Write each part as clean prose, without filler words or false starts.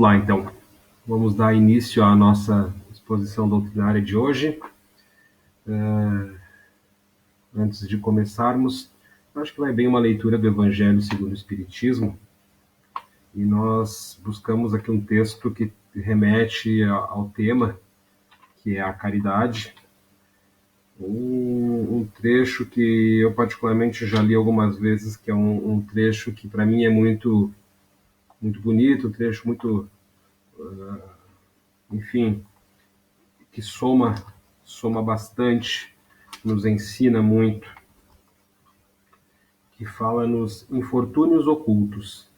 Lá, então, vamos dar início à nossa exposição doutrinária de hoje. Antes de começarmos, acho que vai bem uma leitura do Evangelho segundo o Espiritismo, e nós buscamos aqui um texto que remete ao tema, que é a caridade. Um trecho que eu particularmente já li algumas vezes, que é um trecho que para mim é muito, muito bonito, um trecho muito, enfim, que soma bastante, nos ensina muito, que fala nos infortúnios ocultos.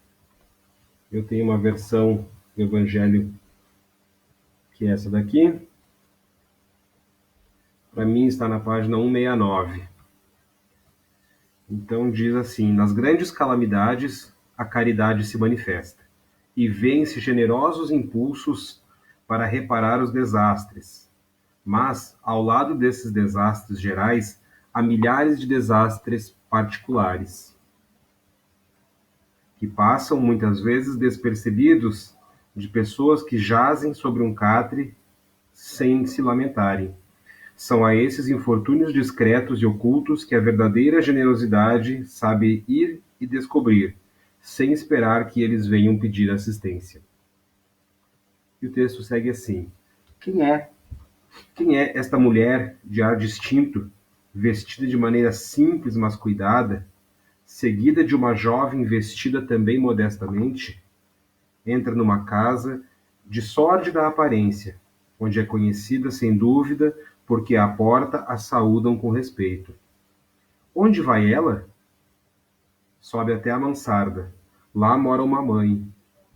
Eu tenho uma versão do Evangelho que é essa daqui. Para mim está na página 169. Então diz assim: nas grandes calamidades a caridade se manifesta, e vêem-se generosos impulsos para reparar os desastres. Mas, ao lado desses desastres gerais, há milhares de desastres particulares, que passam muitas vezes despercebidos, de pessoas que jazem sobre um catre sem se lamentarem. São a esses infortúnios discretos e ocultos que a verdadeira generosidade sabe ir e descobrir, sem esperar que eles venham pedir assistência. E o texto segue assim: Quem é? Quem é esta mulher de ar distinto, vestida de maneira simples mas cuidada, seguida de uma jovem vestida também modestamente? Entra numa casa de sórdida aparência, onde é conhecida sem dúvida, porque à porta a saúdam com respeito. Onde vai ela? Sobe até a mansarda. Lá mora uma mãe,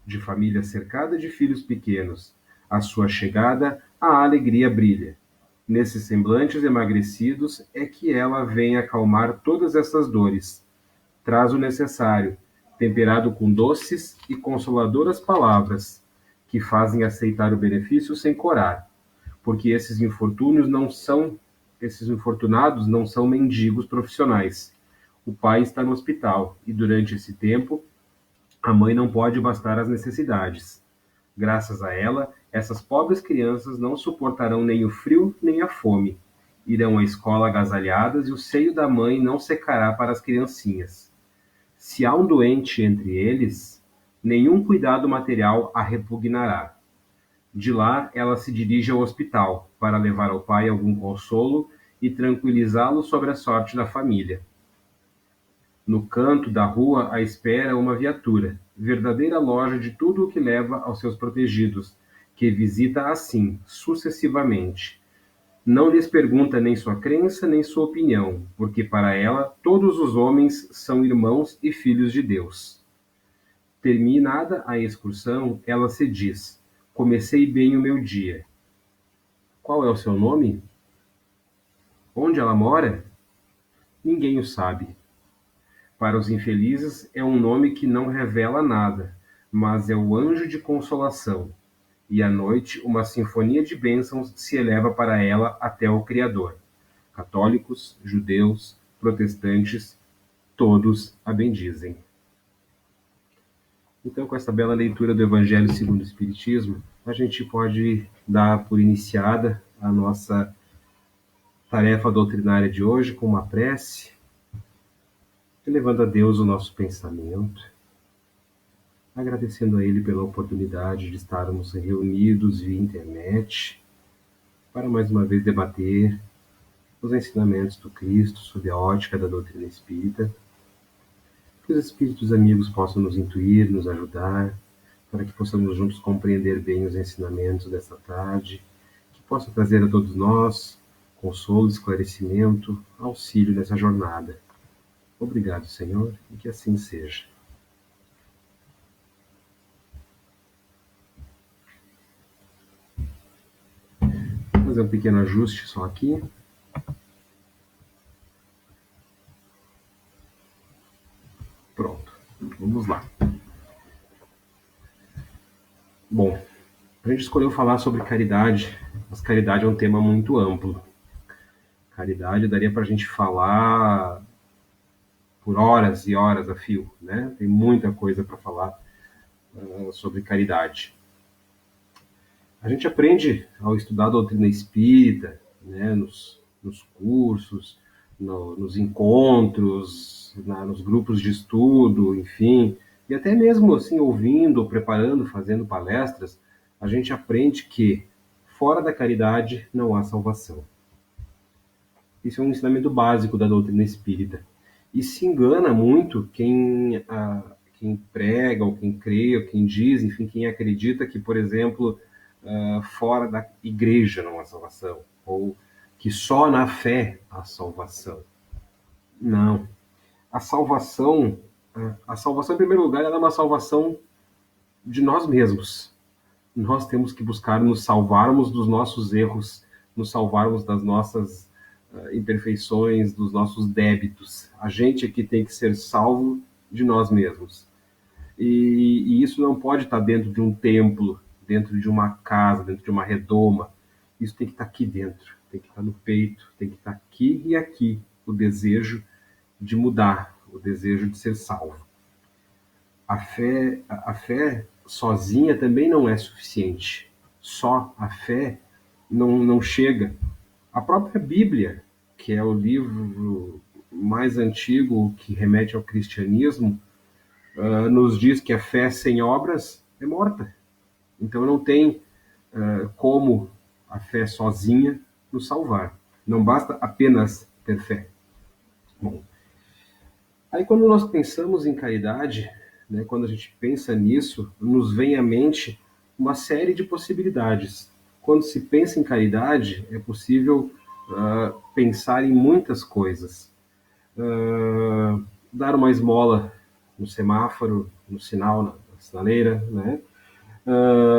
de família cercada de filhos pequenos. À sua chegada, a alegria brilha. Nesses semblantes emagrecidos é que ela vem acalmar todas essas dores. Traz o necessário, temperado com doces e consoladoras palavras, que fazem aceitar o benefício sem corar, porque esses infortunados não são mendigos profissionais. O pai está no hospital e durante esse tempo a mãe não pode bastar as necessidades. Graças a ela, essas pobres crianças não suportarão nem o frio nem a fome. Irão à escola agasalhadas e o seio da mãe não secará para as criancinhas. Se há um doente entre eles, nenhum cuidado material a repugnará. De lá, ela se dirige ao hospital, para levar ao pai algum consolo e tranquilizá-lo sobre a sorte da família. No canto da rua a espera uma viatura, verdadeira loja de tudo o que leva aos seus protegidos, que visita assim, sucessivamente. Não lhes pergunta nem sua crença, nem sua opinião, porque para ela todos os homens são irmãos e filhos de Deus. Terminada a excursão, ela se diz: comecei bem o meu dia. Qual é o seu nome? Onde ela mora? Ninguém o sabe. Para os infelizes é um nome que não revela nada, mas é o anjo de consolação. E à noite uma sinfonia de bênçãos se eleva para ela até o Criador. Católicos, judeus, protestantes, todos a bendizem. Então, com essa bela leitura do Evangelho segundo o Espiritismo, a gente pode dar por iniciada a nossa tarefa doutrinária de hoje com uma prece, elevando a Deus o nosso pensamento, agradecendo a Ele pela oportunidade de estarmos reunidos via internet para mais uma vez debater os ensinamentos do Cristo sob a ótica da doutrina espírita, que os espíritos amigos possam nos intuir, nos ajudar, para que possamos juntos compreender bem os ensinamentos desta tarde, que possa trazer a todos nós consolo, esclarecimento, auxílio nessa jornada. Obrigado, Senhor, e que assim seja. Vou fazer um pequeno ajuste só aqui. Pronto, vamos lá. Bom, a gente escolheu falar sobre caridade, mas caridade é um tema muito amplo. Caridade daria para a gente falar por horas e horas a fio, né? Tem muita coisa para falar sobre caridade. A gente aprende ao estudar a doutrina espírita, né, nos cursos, nos encontros, nos grupos de estudo, enfim, e até mesmo assim, ouvindo, preparando, fazendo palestras, a gente aprende que fora da caridade não há salvação. Isso é um ensinamento básico da doutrina espírita. E se engana muito quem prega, ou quem crê, ou quem diz, enfim, quem acredita que, por exemplo, fora da igreja não há salvação, ou que só na fé há salvação. Não. A salvação, a salvação em primeiro lugar, ela é uma salvação de nós mesmos. Nós temos que buscar nos salvarmos dos nossos erros, nos salvarmos das nossas imperfeições, dos nossos débitos. A gente aqui tem que ser salvo de nós mesmos. E isso não pode estar dentro de um templo, dentro de uma casa, dentro de uma redoma. Isso tem que estar aqui dentro, tem que estar no peito, tem que estar aqui e aqui o desejo de mudar, o desejo de ser salvo. A fé sozinha também não é suficiente. Só a fé não chega. A própria Bíblia, que é o livro mais antigo que remete ao cristianismo, nos diz que a fé sem obras é morta. Então não tem como a fé sozinha nos salvar. Não basta apenas ter fé. Bom, aí quando nós pensamos em caridade, né, quando a gente pensa nisso, nos vem à mente uma série de possibilidades. Quando se pensa em caridade, é possível pensar em muitas coisas. Dar uma esmola no semáforo, no sinal, na sinaleira, né?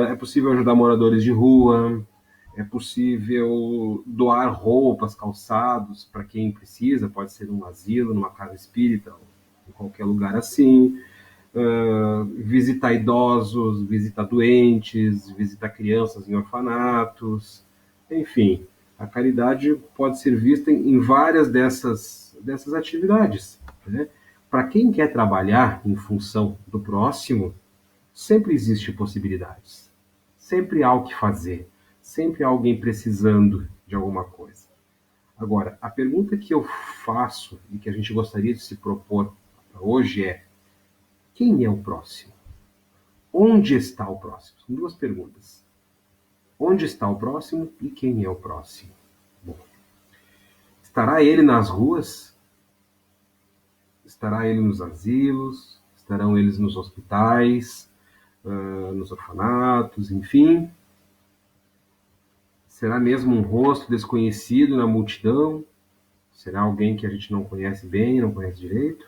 É possível ajudar moradores de rua, é possível doar roupas, calçados para quem precisa, pode ser num asilo, numa casa espírita, em qualquer lugar assim. Visitar idosos, visitar doentes, visitar crianças em orfanatos, enfim, a caridade pode ser vista em várias dessas atividades. Né? Para quem quer trabalhar em função do próximo, sempre existem possibilidades. Sempre há o que fazer. Sempre há alguém precisando de alguma coisa. Agora, a pergunta que eu faço e que a gente gostaria de se propor hoje é: quem é o próximo? Onde está o próximo? São duas perguntas. Onde está o próximo e quem é o próximo? Bom, estará ele nas ruas? Estará ele nos asilos? Estarão eles nos hospitais? Nos orfanatos, enfim? Será mesmo um rosto desconhecido na multidão? Será alguém que a gente não conhece bem, não conhece direito?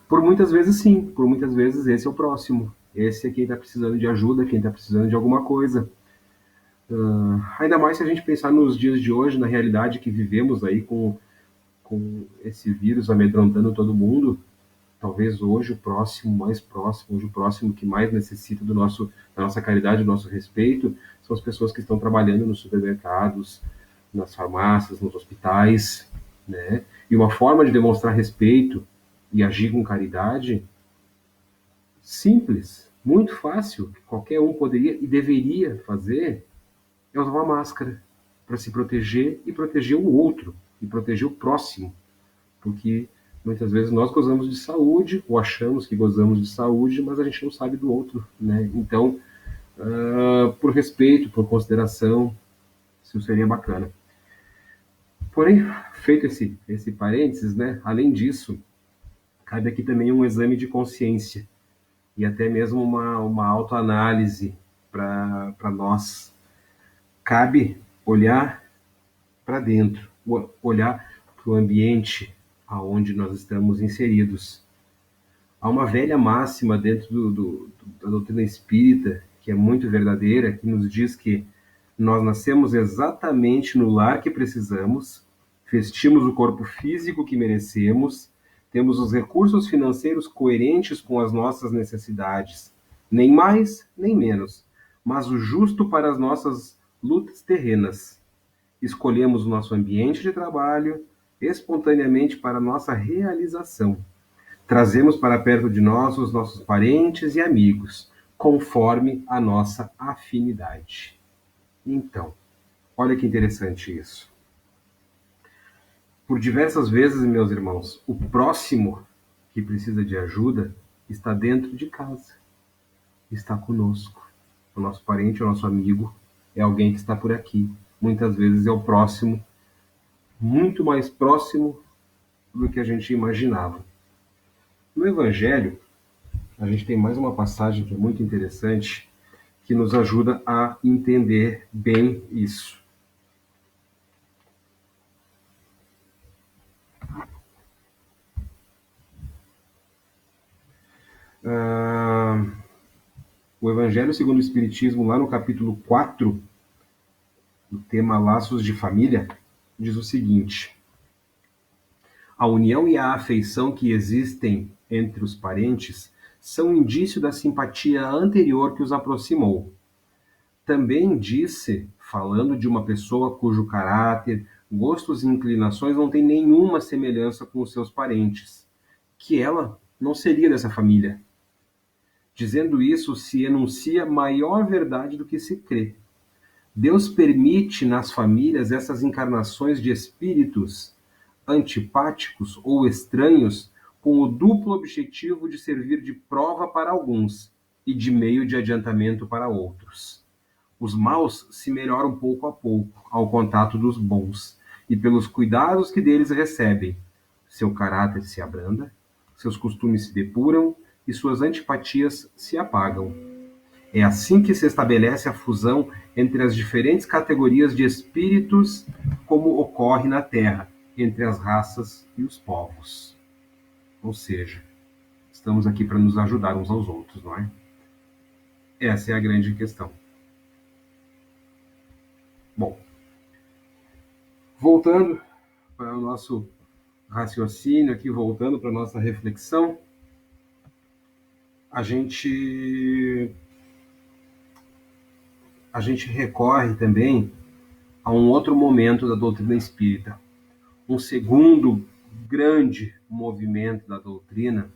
Por muitas vezes, sim. Por muitas vezes, esse é o próximo. Esse é quem está precisando de ajuda, quem está precisando de alguma coisa. Ainda mais se a gente pensar nos dias de hoje, na realidade que vivemos aí com esse vírus amedrontando todo mundo. Talvez hoje o próximo mais próximo, hoje o próximo que mais necessita da nossa caridade, do nosso respeito, são as pessoas que estão trabalhando nos supermercados, nas farmácias, nos hospitais, né? E uma forma de demonstrar respeito e agir com caridade simples, muito fácil, que qualquer um poderia e deveria fazer, é usar uma máscara para se proteger e proteger o outro, e proteger o próximo, porque muitas vezes nós gozamos de saúde, ou achamos que gozamos de saúde, mas a gente não sabe do outro, né? Então, por respeito, por consideração, isso seria bacana. Porém, feito esse parênteses, né? Além disso, cabe aqui também um exame de consciência e até mesmo uma autoanálise para nós. Cabe olhar para dentro, olhar para o ambiente aonde nós estamos inseridos. Há uma velha máxima dentro da doutrina espírita, que é muito verdadeira, que nos diz que nós nascemos exatamente no lar que precisamos, vestimos o corpo físico que merecemos, temos os recursos financeiros coerentes com as nossas necessidades, nem mais, nem menos, mas o justo para as nossas lutas terrenas. Escolhemos o nosso ambiente de trabalho espontaneamente para nossa realização. Trazemos para perto de nós os nossos parentes e amigos, conforme a nossa afinidade. Então, olha que interessante isso. Por diversas vezes, meus irmãos, o próximo que precisa de ajuda está dentro de casa, está conosco. O nosso parente, o nosso amigo, é alguém que está por aqui. Muitas vezes é o próximo, muito mais próximo do que a gente imaginava. No Evangelho, a gente tem mais uma passagem que é muito interessante, que nos ajuda a entender bem isso. Ah, o Evangelho segundo o Espiritismo, lá no capítulo 4, o tema Laços de Família, diz o seguinte: a união e a afeição que existem entre os parentes são indício da simpatia anterior que os aproximou. Também disse, falando de uma pessoa cujo caráter, gostos e inclinações não têm nenhuma semelhança com os seus parentes, que ela não seria dessa família. Dizendo isso, se enuncia maior verdade do que se crê. Deus permite nas famílias essas encarnações de espíritos antipáticos ou estranhos com o duplo objetivo de servir de prova para alguns e de meio de adiantamento para outros. Os maus se melhoram pouco a pouco ao contato dos bons e pelos cuidados que deles recebem. Seu caráter se abranda, seus costumes se depuram e suas antipatias se apagam. É assim que se estabelece a fusão entre as diferentes categorias de espíritos, como ocorre na Terra, entre as raças e os povos. Ou seja, estamos aqui para nos ajudar uns aos outros, não é? Essa é a grande questão. Bom, voltando para o nosso raciocínio aqui, voltando para a nossa reflexão, a gente recorre também a um outro momento da doutrina espírita. Um segundo grande movimento da doutrina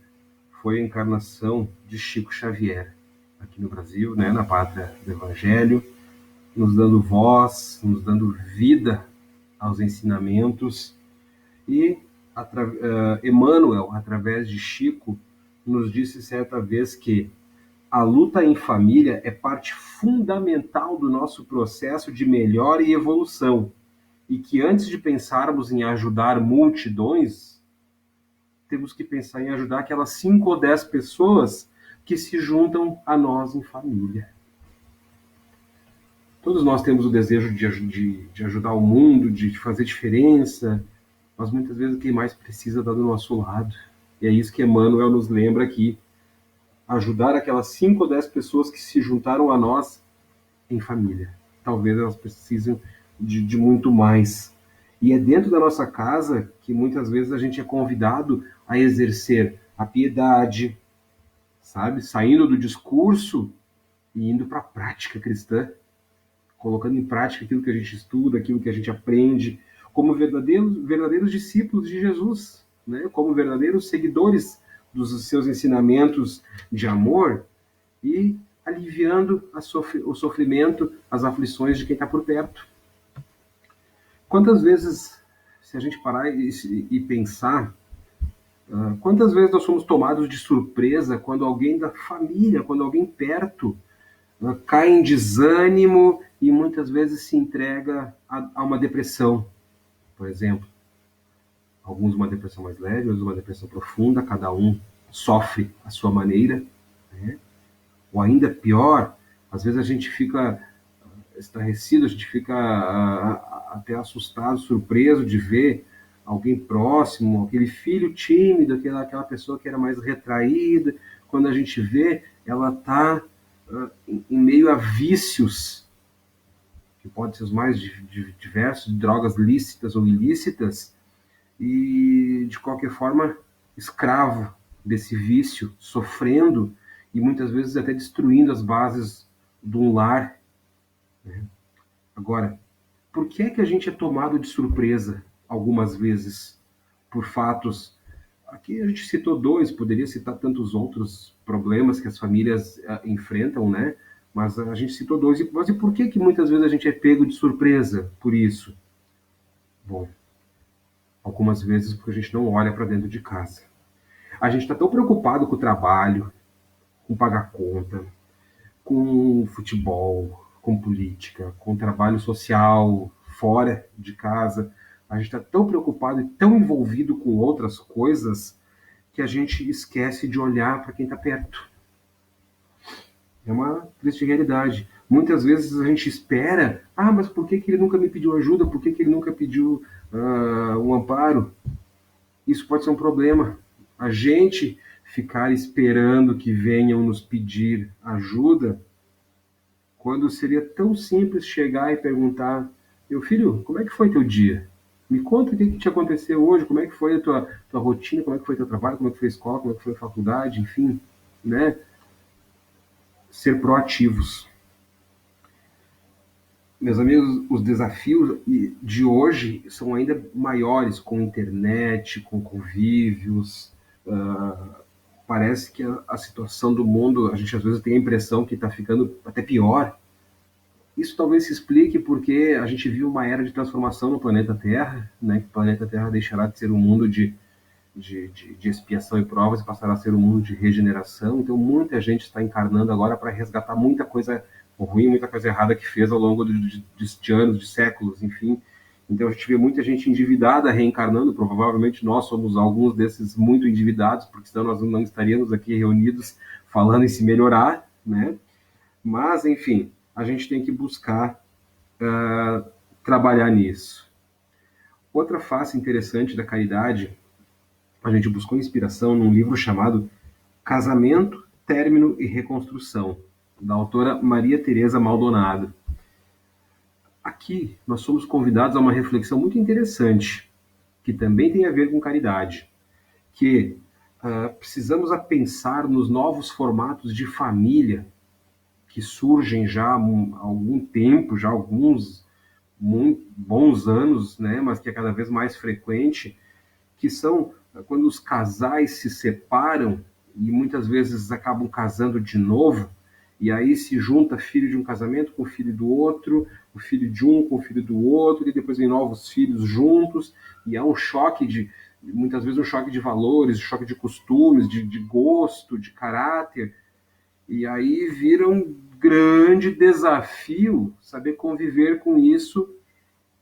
foi a encarnação de Chico Xavier, aqui no Brasil, né, na pátria do Evangelho, nos dando voz, nos dando vida aos ensinamentos. E Emmanuel, através de Chico, nos disse certa vez que a luta em família é parte fundamental do nosso processo de melhora e evolução, e que antes de pensarmos em ajudar multidões, temos que pensar em ajudar aquelas 5 ou 10 pessoas que se juntam a nós em família. Todos nós temos o desejo de ajudar o mundo, de fazer diferença, mas muitas vezes quem mais precisa está do nosso lado. E é isso que Emmanuel nos lembra aqui. Ajudar aquelas 5 ou 10 pessoas que se juntaram a nós em família. Talvez elas precisem de muito mais. E é dentro da nossa casa que muitas vezes a gente é convidado a exercer a piedade, sabe? Saindo do discurso e indo para a prática cristã, colocando em prática aquilo que a gente estuda, aquilo que a gente aprende, como verdadeiros discípulos de Jesus, né? Como verdadeiros seguidores dos seus ensinamentos de amor e aliviando o sofrimento, as aflições de quem está por perto. Quantas vezes, se a gente parar e pensar, quantas vezes nós somos tomados de surpresa quando alguém da família, quando alguém perto, cai em desânimo e muitas vezes se entrega a uma depressão, por exemplo. Alguns uma depressão mais leve, outros uma depressão profunda, cada um sofre à sua maneira, né? Ou ainda pior, às vezes a gente fica estarrecido, a gente fica até assustado, surpreso de ver alguém próximo, aquele filho tímido, aquela pessoa que era mais retraída, quando a gente vê, ela está em meio a vícios, que podem ser os mais diversos, drogas lícitas ou ilícitas, e de qualquer forma, escravo desse vício, sofrendo e muitas vezes até destruindo as bases de um lar. Né? Agora, por que é que a gente é tomado de surpresa algumas vezes por fatos? Aqui a gente citou dois, poderia citar tantos outros problemas que as famílias enfrentam, né? Mas a gente citou dois. Mas e por que que muitas vezes a gente é pego de surpresa por isso? Bom, algumas vezes porque a gente não olha para dentro de casa. A gente está tão preocupado com o trabalho, com pagar conta, com futebol, com política, com trabalho social fora de casa. A gente está tão preocupado e tão envolvido com outras coisas que a gente esquece de olhar para quem está perto. É uma triste realidade. Muitas vezes a gente espera, mas por que, que ele nunca me pediu ajuda? Por que, que ele nunca pediu um amparo? Isso pode ser um problema. A gente ficar esperando que venham nos pedir ajuda, quando seria tão simples chegar e perguntar: meu filho, como é que foi teu dia? Me conta o que te aconteceu hoje, como é que foi a tua rotina, como é que foi teu trabalho, como é que foi a escola, como é que foi a faculdade, enfim, né? Ser proativos. Meus amigos, os desafios de hoje são ainda maiores com internet, com convívios. Parece que a situação do mundo, a gente às vezes tem a impressão que está ficando até pior. Isso talvez se explique porque a gente viu uma era de transformação no planeta Terra, né? Que o planeta Terra deixará de ser um mundo de expiação e provas e passará a ser um mundo de regeneração. Então, muita gente está encarnando agora para resgatar muita coisa ruim, muita coisa errada que fez ao longo de anos, de séculos, enfim. Então, a gente vê muita gente endividada reencarnando. Provavelmente nós somos alguns desses muito endividados, porque senão nós não estaríamos aqui reunidos falando em se melhorar, né? Mas, enfim, a gente tem que buscar trabalhar nisso. Outra face interessante da caridade, a gente buscou inspiração num livro chamado Casamento, Término e Reconstrução, da autora Maria Teresa Maldonado. Aqui nós somos convidados a uma reflexão muito interessante, que também tem a ver com caridade, que precisamos a pensar nos novos formatos de família que surgem já há algum tempo, já há alguns muito bons anos, né, mas que é cada vez mais frequente, que são quando os casais se separam e muitas vezes acabam casando de novo, e aí se junta filho de um casamento com o filho do outro, o filho de um com o filho do outro, e depois vem novos filhos juntos, e há um choque muitas vezes um choque de valores, um choque de costumes, de gosto, de caráter, e aí vira um grande desafio saber conviver com isso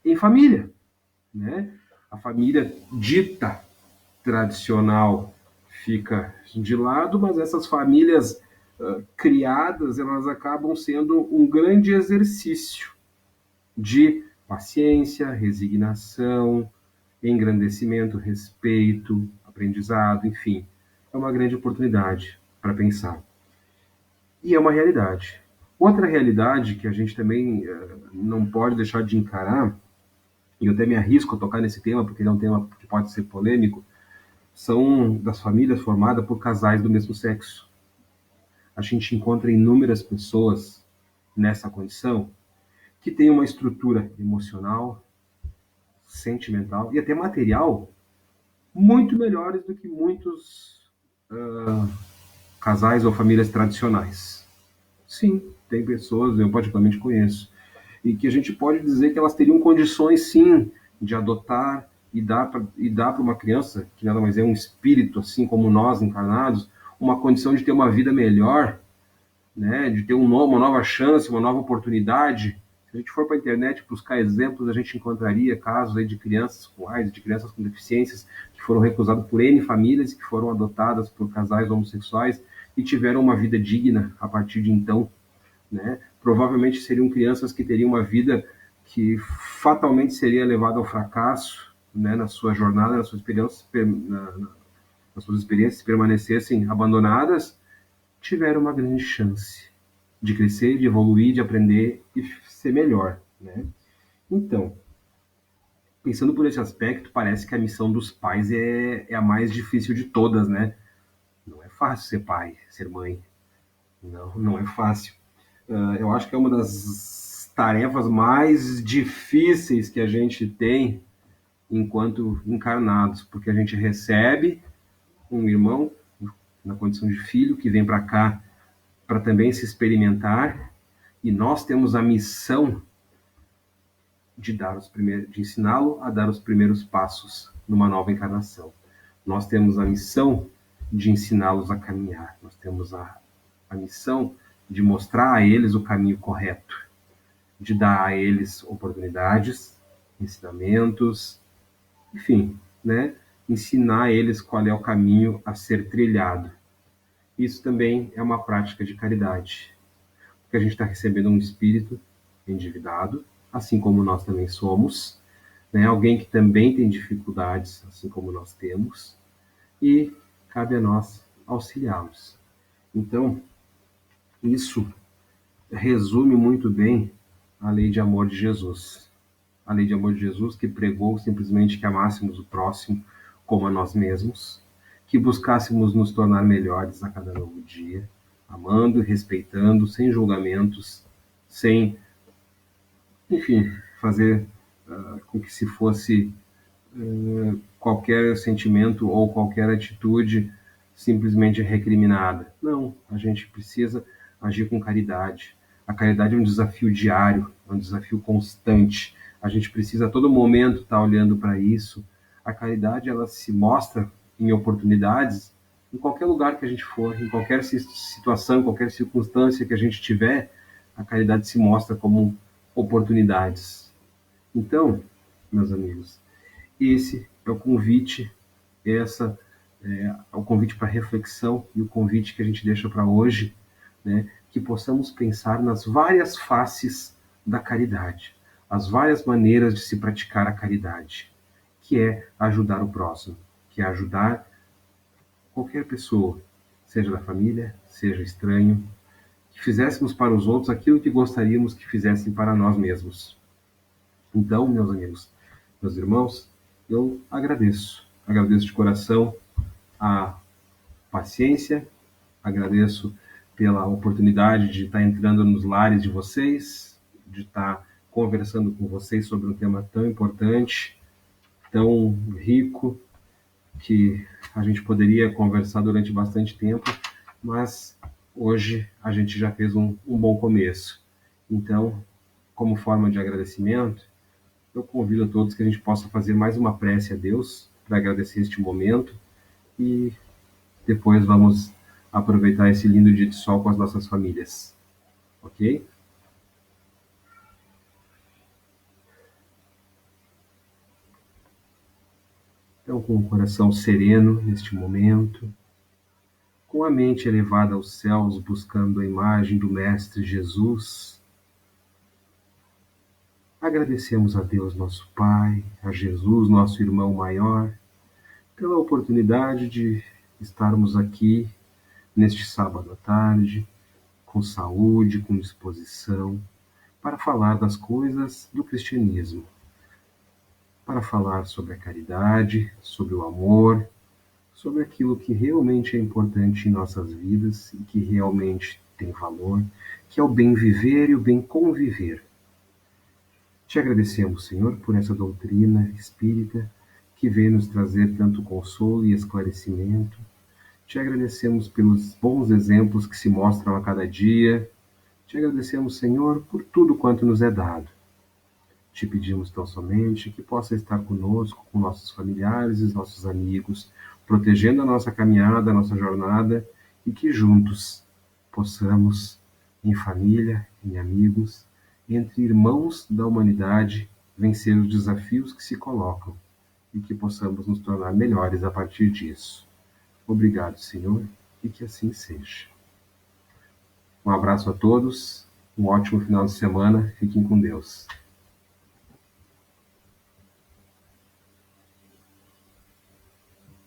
em família, né? A família dita tradicional fica de lado, mas essas famílias criadas, elas acabam sendo um grande exercício de paciência, resignação, engrandecimento, respeito, aprendizado, enfim. É uma grande oportunidade para pensar. E é uma realidade. Outra realidade que a gente também não pode deixar de encarar, e eu até me arrisco a tocar nesse tema, porque ele é um tema que pode ser polêmico, são das famílias formadas por casais do mesmo sexo. A gente encontra inúmeras pessoas nessa condição que têm uma estrutura emocional, sentimental e até material muito melhores do que muitos casais ou famílias tradicionais. Sim, tem pessoas, eu particularmente conheço, e que a gente pode dizer que elas teriam condições, sim, de adotar e dar para uma criança, que nada mais é um espírito, assim como nós encarnados, uma condição de ter uma vida melhor, né, de ter uma nova chance, uma nova oportunidade. Se a gente for para a internet buscar exemplos, a gente encontraria casos aí de crianças com AIDS, de crianças com deficiências, que foram recusadas por N famílias, que foram adotadas por casais homossexuais e tiveram uma vida digna a partir de então, né? Provavelmente seriam crianças que teriam uma vida que fatalmente seria levada ao fracasso, né, na sua jornada, nas suas experiências, permanecessem abandonadas, tiveram uma grande chance de crescer, de evoluir, de aprender e ser melhor, né? Então, pensando por esse aspecto, parece que a missão dos pais é a mais difícil de todas, né? Não é fácil ser pai, ser mãe. Não, não é fácil. Eu acho que é uma das tarefas mais difíceis que a gente tem enquanto encarnados, porque a gente recebe um irmão na condição de filho que vem para cá para também se experimentar, E nós temos a missão de ensiná-lo a dar os primeiros passos numa nova encarnação. Nós temos a missão de ensiná-los a caminhar. Nós temos a missão de mostrar a eles o caminho correto, de dar a eles oportunidades, ensinamentos, enfim, né? Ensinar a eles qual é o caminho a ser trilhado. Isso também é uma prática de caridade, porque a gente está recebendo um espírito endividado, assim como nós também somos, né? Alguém que também tem dificuldades, assim como nós temos, e cabe a nós auxiliá-los. Então, isso resume muito bem a lei de amor de Jesus. A lei de amor de Jesus que pregou simplesmente que amássemos o próximo como a nós mesmos, que buscássemos nos tornar melhores a cada novo dia, amando e respeitando, sem julgamentos, sem, enfim, fazer com que se fosse qualquer sentimento ou qualquer atitude simplesmente recriminada. Não, a gente precisa agir com caridade. A caridade é um desafio diário, é um desafio constante. A gente precisa a todo momento estar olhando para isso. A caridade, ela se mostra em oportunidades em qualquer lugar que a gente for, em qualquer situação, qualquer circunstância que a gente tiver, a caridade se mostra como oportunidades. Então, meus amigos, esse é o convite, essa é o convite para reflexão e o convite que a gente deixa para hoje, né? Que possamos pensar nas várias faces da caridade, as várias maneiras de se praticar a caridade, que é ajudar o próximo, que é ajudar qualquer pessoa, seja da família, seja estranho, que fizéssemos para os outros aquilo que gostaríamos que fizessem para nós mesmos. Então, meus amigos, meus irmãos, eu agradeço de coração a paciência, agradeço pela oportunidade de estar entrando nos lares de vocês, de estar conversando com vocês sobre um tema tão importante, tão rico, que a gente poderia conversar durante bastante tempo, mas hoje a gente já fez um bom começo. Então, como forma de agradecimento, eu convido a todos que a gente possa fazer mais uma prece a Deus para agradecer este momento e depois vamos aproveitar esse lindo dia de sol com as nossas famílias, ok? Então, com o coração sereno neste momento, com a mente elevada aos céus, buscando a imagem do Mestre Jesus, agradecemos a Deus, nosso Pai, a Jesus, nosso irmão maior, pela oportunidade de estarmos aqui neste sábado à tarde, com saúde, com disposição, para falar das coisas do cristianismo, para falar sobre a caridade, sobre o amor, sobre aquilo que realmente é importante em nossas vidas e que realmente tem valor, que é o bem viver e o bem conviver. Te agradecemos, Senhor, por essa doutrina espírita que veio nos trazer tanto consolo e esclarecimento. Te agradecemos pelos bons exemplos que se mostram a cada dia. Te agradecemos, Senhor, por tudo quanto nos é dado. Te pedimos tão somente que possa estar conosco, com nossos familiares e nossos amigos, protegendo a nossa caminhada, a nossa jornada, e que juntos possamos, em família, em amigos, entre irmãos da humanidade, vencer os desafios que se colocam e que possamos nos tornar melhores a partir disso. Obrigado, Senhor, e que assim seja. Um abraço a todos, um ótimo final de semana, fiquem com Deus.